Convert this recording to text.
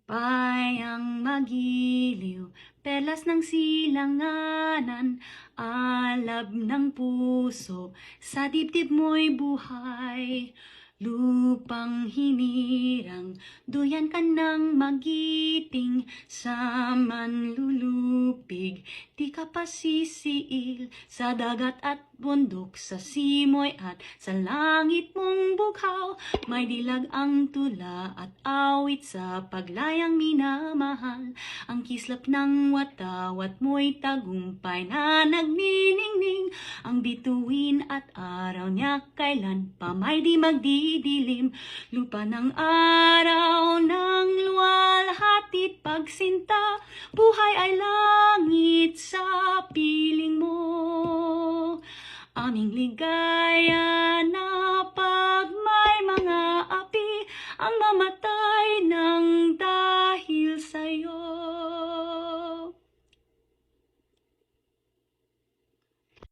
Bayang magiliw, perlas ng silanganan, alab ng puso, sa dibdib mo'y buhay. Lupang hinirang, duyan ka ng magiting, sa manlulupig, di ka pasisiil, sa dagat at bundok, sa simoy at sa langit mong bughaw. May dilag ang tula at awit sa paglayang minamahal, ang kislap ng watawat mo'y tagumpay na nagniningning, ang bituin at araw niya kailan pa may di magdidilim. Lupa ng araw ng luwalhati pagsinta, buhay ay langit sa piling mo. Aming ligaya na pag may mga api ang mamatay ng